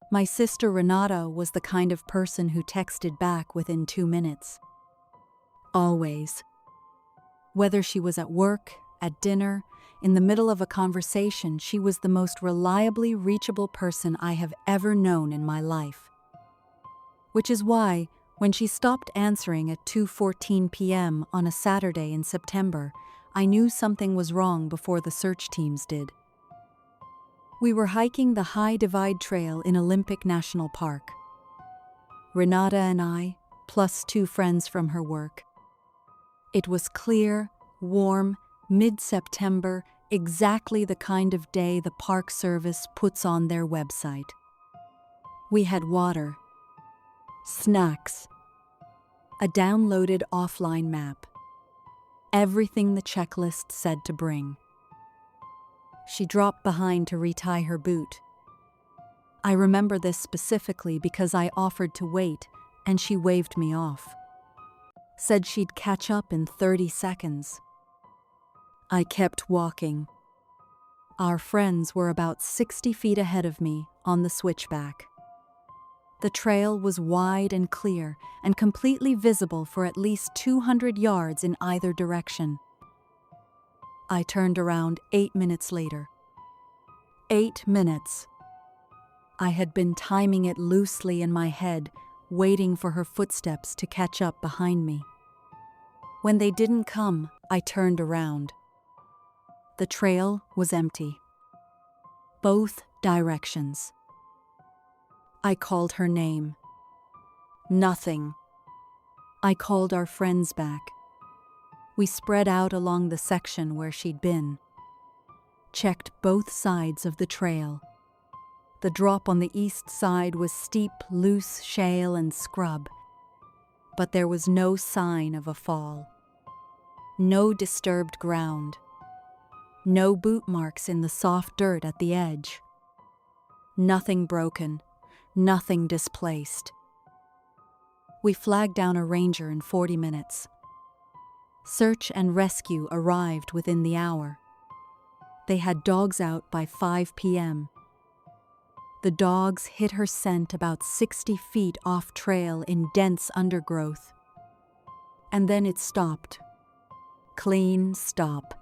My sister Renata was the kind of person who texted back within 2 minutes. Always. Whether she was at work, at dinner, in the middle of a conversation, she was the most reliably reachable person I have ever known in my life. Which is why, when she stopped answering at 2:14 p.m. on a Saturday in September, I knew something was wrong before the search teams did. We were hiking the High Divide Trail in Olympic National Park. Renata and I, plus 2 friends from her work. It was clear, warm, mid-September, exactly the kind of day the Park Service puts on their website. We had water, snacks, a downloaded offline map, everything the checklist said to bring. She dropped behind to retie her boot. I remember this specifically because I offered to wait and she waved me off. Said she'd catch up in 30 seconds. I kept walking. Our friends were about 60 feet ahead of me on the switchback. The trail was wide and clear and completely visible for at least 200 yards in either direction. I turned around 8 minutes later. 8 minutes. I had been timing it loosely in my head, waiting for her footsteps to catch up behind me. When they didn't come, I turned around. The trail was empty. Both directions. I called her name. Nothing. I called our friends back. We spread out along the section where she'd been. Checked both sides of the trail. The drop on the east side was steep, loose shale and scrub, but there was no sign of a fall. No disturbed ground. No boot marks in the soft dirt at the edge. Nothing broken, nothing displaced. We flagged down a ranger in 40 minutes. Search and rescue arrived within the hour. They had dogs out by 5 p.m. The dogs hit her scent about 60 feet off trail in dense undergrowth. And then it stopped. Clean stop.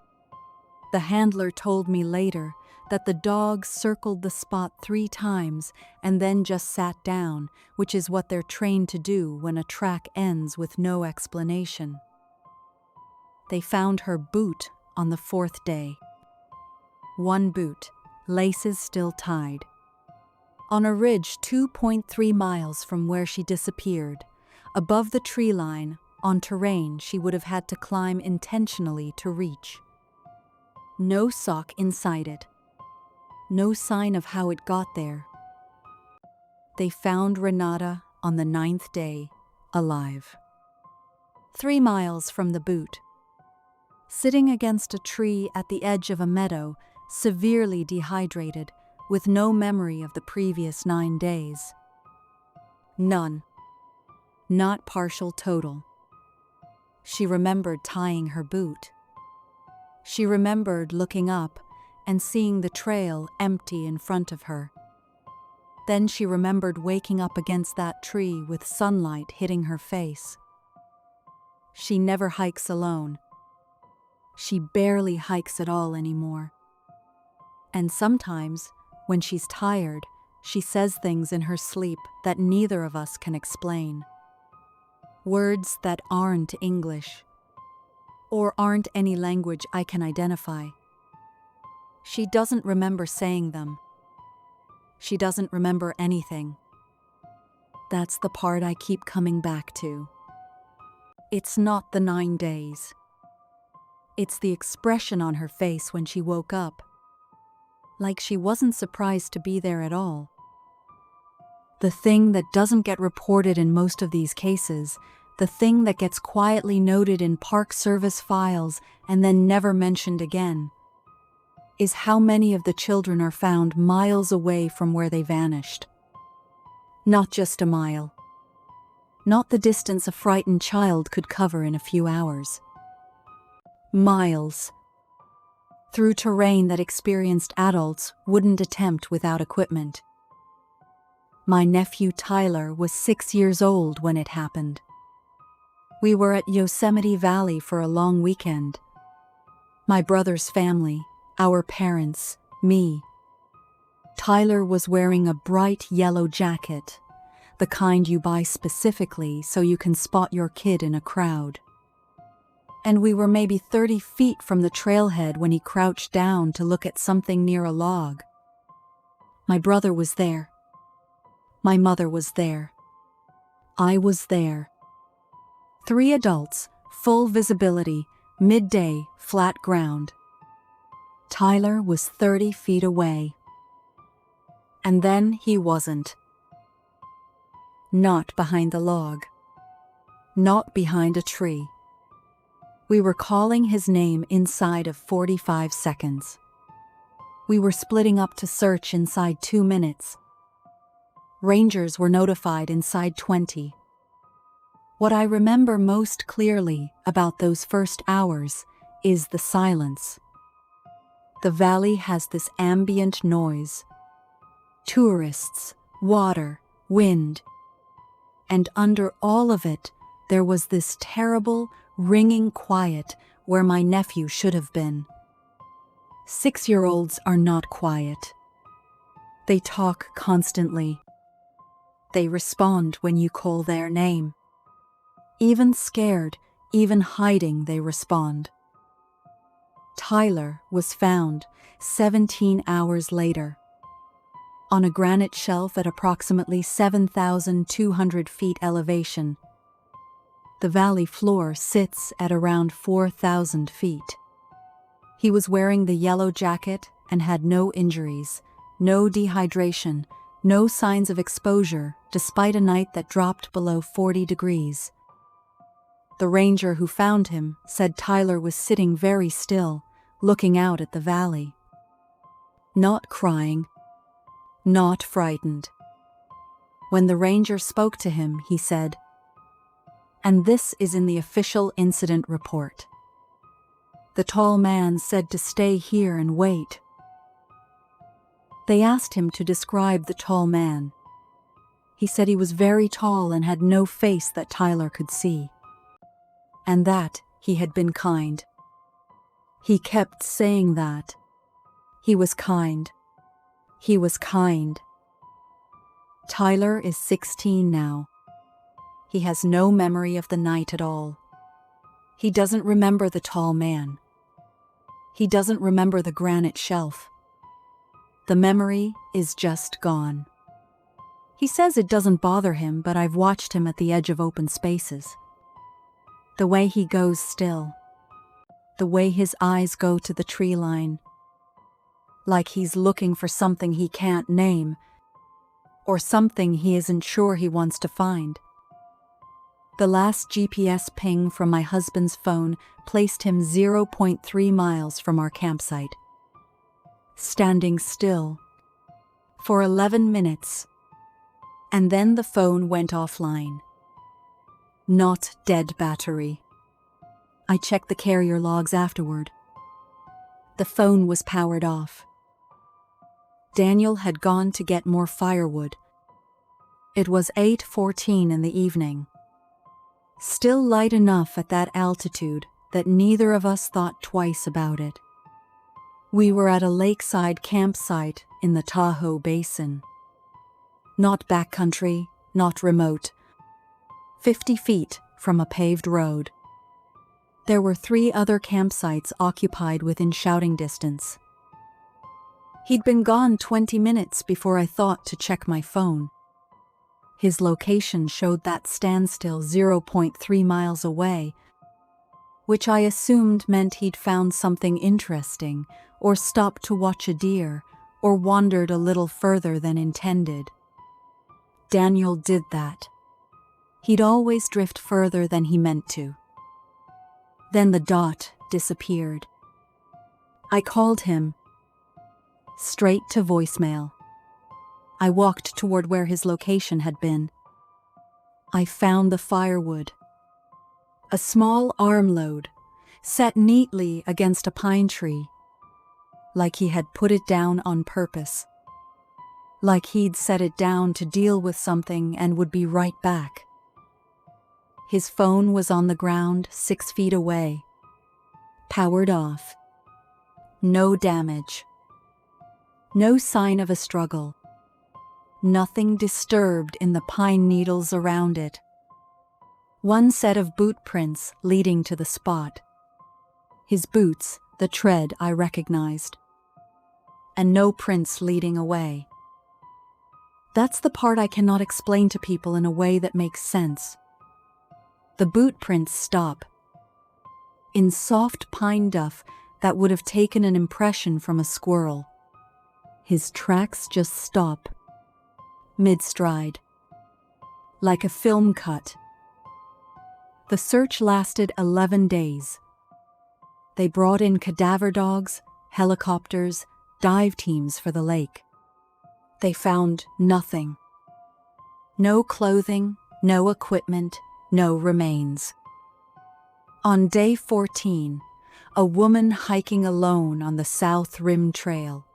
The handler told me later that the dogs circled the spot 3 times and then just sat down, which is what they're trained to do when a track ends with no explanation. They found her boot on the 4th day. 1 boot, laces still tied. On a ridge 2.3 miles from where she disappeared, above the tree line, on terrain she would have had to climb intentionally to reach. No sock inside it. No sign of how it got there. They found Renata on the 9th day, alive. 3 miles from the boot. Sitting against a tree at the edge of a meadow, severely dehydrated, with no memory of the previous 9 days. None. Not partial total. She remembered tying her boot. She remembered looking up and seeing the trail empty in front of her. Then she remembered waking up against that tree with sunlight hitting her face. She never hikes alone. She barely hikes at all anymore. And sometimes, when she's tired, she says things in her sleep that neither of us can explain. Words that aren't English, or aren't any language I can identify. She doesn't remember saying them. She doesn't remember anything. That's the part I keep coming back to. It's not the 9 days. It's the expression on her face when she woke up. Like she wasn't surprised to be there at all. The thing that doesn't get reported in most of these cases, the thing that gets quietly noted in Park Service files and then never mentioned again, is how many of the children are found miles away from where they vanished. Not just a mile. Not the distance a frightened child could cover in a few hours. Miles. Through terrain that experienced adults wouldn't attempt without equipment. My nephew Tyler was 6 years old when it happened. We were at Yosemite Valley for a long weekend. My brother's family, our parents, me. Tyler was wearing a bright yellow jacket, the kind you buy specifically so you can spot your kid in a crowd. And we were maybe 30 feet from the trailhead when he crouched down to look at something near a log. My brother was there. My mother was there. I was there. 3 adults, full visibility, midday, flat ground. Tyler was 30 feet away. And then he wasn't. Not behind the log. Not behind a tree. We were calling his name inside of 45 seconds. We were splitting up to search inside 2 minutes. Rangers were notified inside 20. What I remember most clearly about those first hours is the silence. The valley has this ambient noise. Tourists, water, wind. And under all of it, there was this terrible, ringing quiet where my nephew should have been. 6-year-olds are not quiet. They talk constantly. They respond when you call their name. Even scared, even hiding, they respond. Tyler was found 17 hours later. On a granite shelf at approximately 7,200 feet elevation. The valley floor sits at around 4,000 feet. He was wearing the yellow jacket and had no injuries, no dehydration, no signs of exposure, despite a night that dropped below 40 degrees. The ranger who found him said Tyler was sitting very still, looking out at the valley. Not crying, not frightened. When the ranger spoke to him, he said, and this is in the official incident report. The tall man said to stay here and wait. They asked him to describe the tall man. He said he was very tall and had no face that Tyler could see. And that he had been kind. He kept saying that. He was kind. He was kind. Tyler is 16 now. He has no memory of the night at all. He doesn't remember the tall man. He doesn't remember the granite shelf. The memory is just gone. He says it doesn't bother him, but I've watched him at the edge of open spaces. The way he goes still. The way his eyes go to the tree line. Like he's looking for something he can't name, or something he isn't sure he wants to find. The last GPS ping from my husband's phone placed him 0.3 miles from our campsite. Standing still for 11 minutes, and then the phone went offline. Not dead battery. I checked the carrier logs afterward. The phone was powered off. Daniel had gone to get more firewood. It was 8:14 in the evening. Still light enough at that altitude that neither of us thought twice about it. We were at a lakeside campsite in the Tahoe Basin. Not backcountry, not remote. 50 feet from a paved road. There were 3 other campsites occupied within shouting distance. He'd been gone 20 minutes before I thought to check my phone. His location showed that standstill 0.3 miles away, which I assumed meant he'd found something interesting, or stopped to watch a deer, or wandered a little further than intended. Daniel did that. He'd always drift further than he meant to. Then the dot disappeared. I called him. Straight to voicemail. I walked toward where his location had been. I found the firewood. A small armload, set neatly against a pine tree, like he had put it down on purpose. like he'd set it down to deal with something and would be right back. His phone was on the ground 6 feet away, powered off. No damage. No sign of a struggle. Nothing disturbed in the pine needles around it. One set of boot prints leading to the spot. His boots, the tread I recognized. And no prints leading away. That's the part I cannot explain to people in a way that makes sense. The boot prints stop. In soft pine duff that would have taken an impression from a squirrel. His tracks just stop. Mid-stride. Like a film cut. The search lasted 11 days. They brought in cadaver dogs, helicopters, dive teams for the lake. They found nothing. No clothing, no equipment, no remains. On day 14, a woman hiking alone on the South Rim Trail.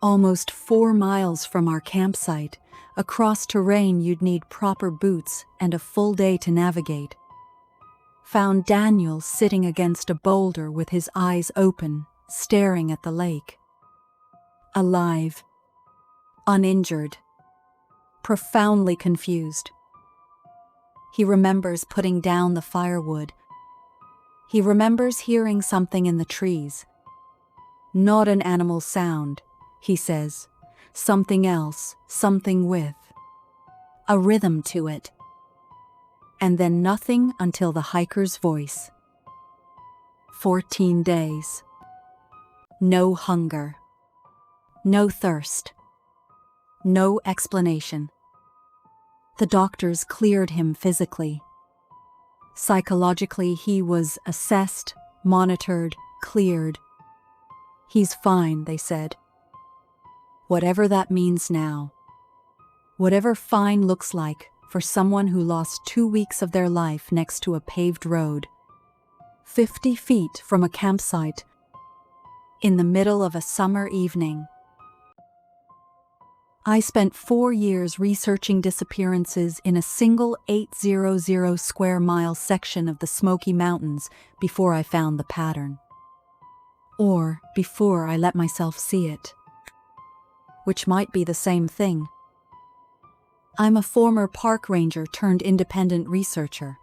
Almost 4 miles from our campsite, across terrain you'd need proper boots and a full day to navigate. Found Daniel sitting against a boulder with his eyes open, staring at the lake. Alive. Uninjured. Profoundly confused. He remembers putting down the firewood. He remembers hearing something in the trees. Not an animal sound, he says. Something else, something with a rhythm to it. And then nothing until the hiker's voice. 14 days. No hunger. No thirst. No explanation. The doctors cleared him physically. Psychologically, he was assessed, monitored, cleared. He's fine, they said. Whatever that means now. Whatever fine looks like for someone who lost 2 weeks of their life next to a paved road, 50 feet from a campsite, in the middle of a summer evening. I spent 4 years researching disappearances in a single 800 square mile section of the Smoky Mountains before I found the pattern. Or before I let myself see it. Which might be the same thing. I'm a former park ranger turned independent researcher.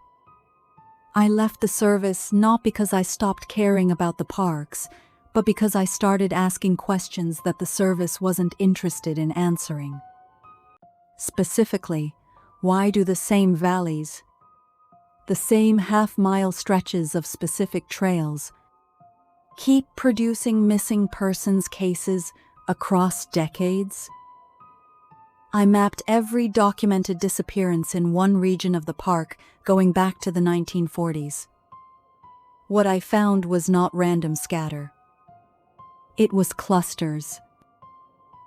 I left the service not because I stopped caring about the parks, but because I started asking questions that the service wasn't interested in answering. Specifically, why do the same valleys, the same half-mile stretches of specific trails, keep producing missing persons cases across decades? I mapped every documented disappearance in one region of the park going back to the 1940s. What I found was not random scatter. It was clusters.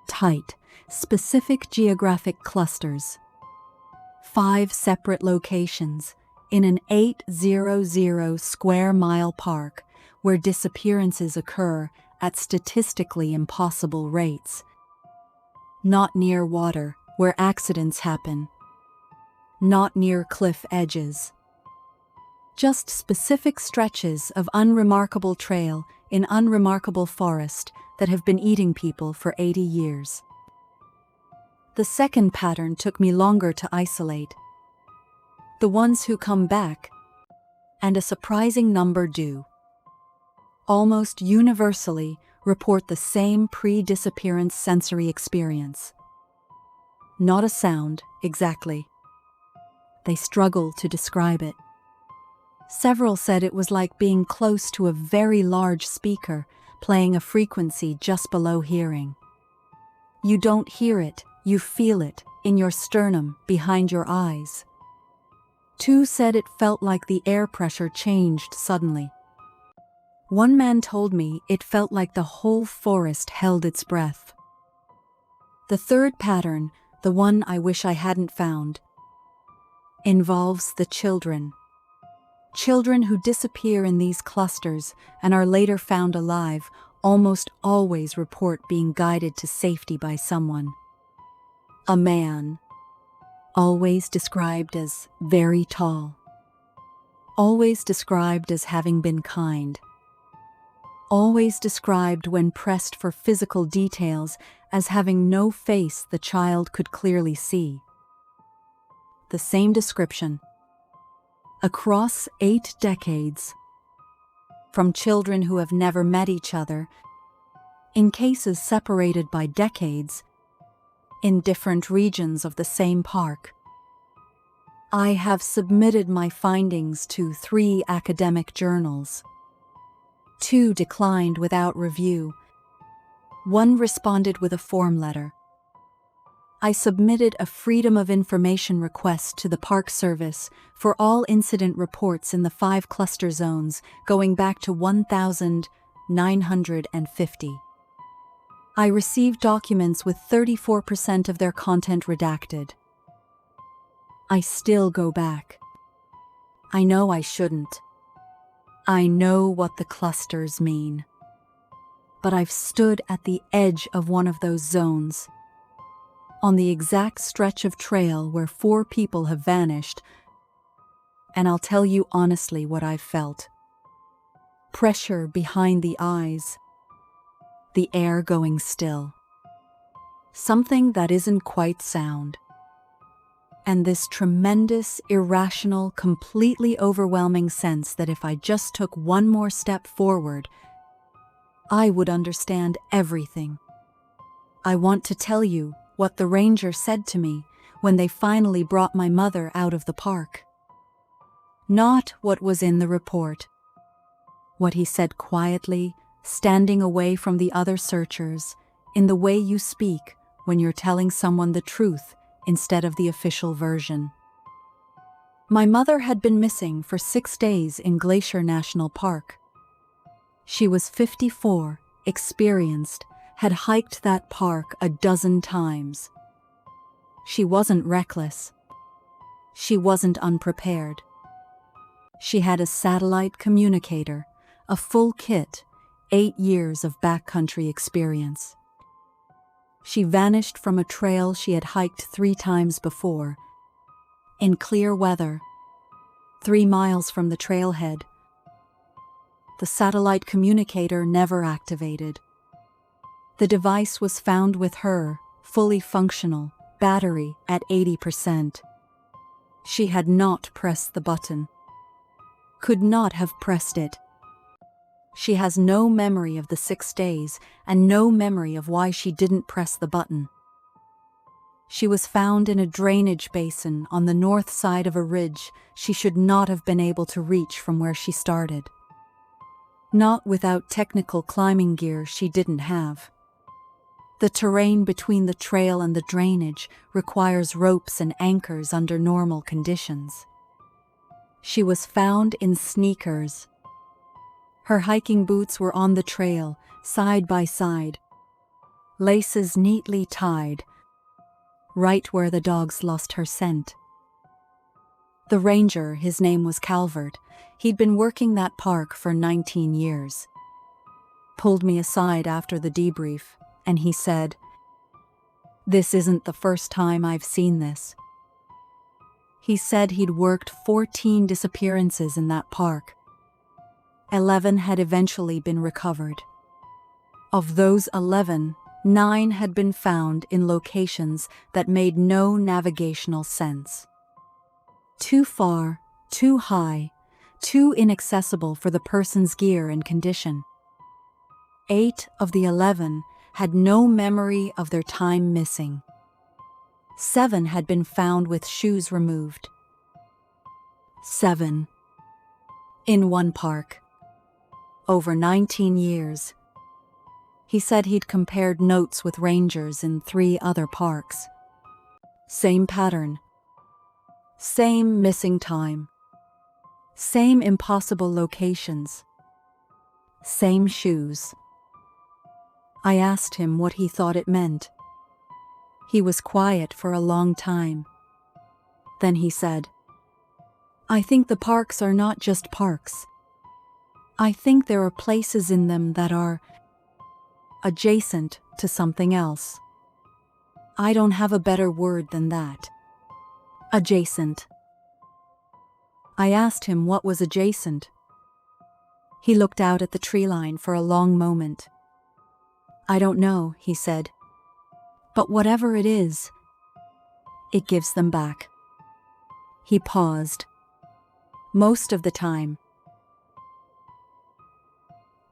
Tight, specific geographic clusters. 5 separate locations in an 800 square mile park where disappearances occur at statistically impossible rates. Not near water, where accidents happen. Not near cliff edges. Just specific stretches of unremarkable trail in unremarkable forest that have been eating people for 80 years. The second pattern took me longer to isolate. The ones who come back, and a surprising number do, almost universally report the same pre-disappearance sensory experience. Not a sound, exactly. They struggle to describe it. Several said it was like being close to a very large speaker playing a frequency just below hearing. You don't hear it, you feel it in your sternum, behind your eyes. 2 said it felt like the air pressure changed suddenly. One man told me it felt like the whole forest held its breath. The third pattern, the one I wish I hadn't found, involves the children. Children who disappear in these clusters and are later found alive almost always report being guided to safety by someone. A man, always described as very tall, always described as having been kind, always described when pressed for physical details as having no face the child could clearly see. The same description across 8 decades, from children who have never met each other, in cases separated by decades, in different regions of the same park. I have submitted my findings to 3 academic journals. 2 declined without review. 1 responded with a form letter. I submitted a Freedom of Information request to the Park Service for all incident reports in the 5 cluster zones going back to 1950. I received documents with 34% of their content redacted. I still go back. I know I shouldn't. I know what the clusters mean. But I've stood at the edge of one of those zones, on the exact stretch of trail where 4 people have vanished, and I'll tell you honestly what I've felt. Pressure behind the eyes, the air going still, something that isn't quite sound, and this tremendous, irrational, completely overwhelming sense that if I just took one more step forward, I would understand everything. I want to tell you what the ranger said to me when they finally brought my mother out of the park. Not what was in the report. What he said quietly, standing away from the other searchers, in the way you speak when you're telling someone the truth instead of the official version. My mother had been missing for 6 days in Glacier National Park. She was 54, experienced, had hiked that park a dozen times. She wasn't reckless. She wasn't unprepared. She had a satellite communicator, a full kit, 8 years of backcountry experience. She vanished from a trail she had hiked 3 times before, in clear weather, 3 miles from the trailhead. The satellite communicator never activated. The device was found with her, fully functional, battery at 80%. She had not pressed the button. Could not have pressed it. She has no memory of the 6 days and no memory of why she didn't press the button. She was found in a drainage basin on the north side of a ridge she should not have been able to reach from where she started. Not without technical climbing gear she didn't have. The terrain between the trail and the drainage requires ropes and anchors under normal conditions. She was found in sneakers. Her hiking boots were on the trail, side by side, laces neatly tied, right where the dogs lost her scent. The ranger, his name was Calvert, he'd been working that park for 19 years, pulled me aside after the debrief, and he said, "This isn't the first time I've seen this." He said he'd worked 14 disappearances in that park. 11 had eventually been recovered. Of those 11, 9 had been found in locations that made no navigational sense. Too far, too high, too inaccessible for the person's gear and condition. 8 of the 11 had no memory of their time missing. 7 had been found with shoes removed. 7. In one park. Over 19 years. He said he'd compared notes with rangers in 3 other parks. Same pattern. Same missing time. Same impossible locations. Same shoes. I asked him what he thought it meant. He was quiet for a long time. Then he said, "I think the parks are not just parks. I think there are places in them that are adjacent to something else. I don't have a better word than that. Adjacent. I asked him what was adjacent. He looked out at the tree line for a long moment. I don't know, he said. But whatever it is, it gives them back. He paused. Most of the time.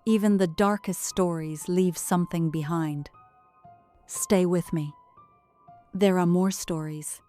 Even the darkest stories leave something behind. Stay with me. There are more stories.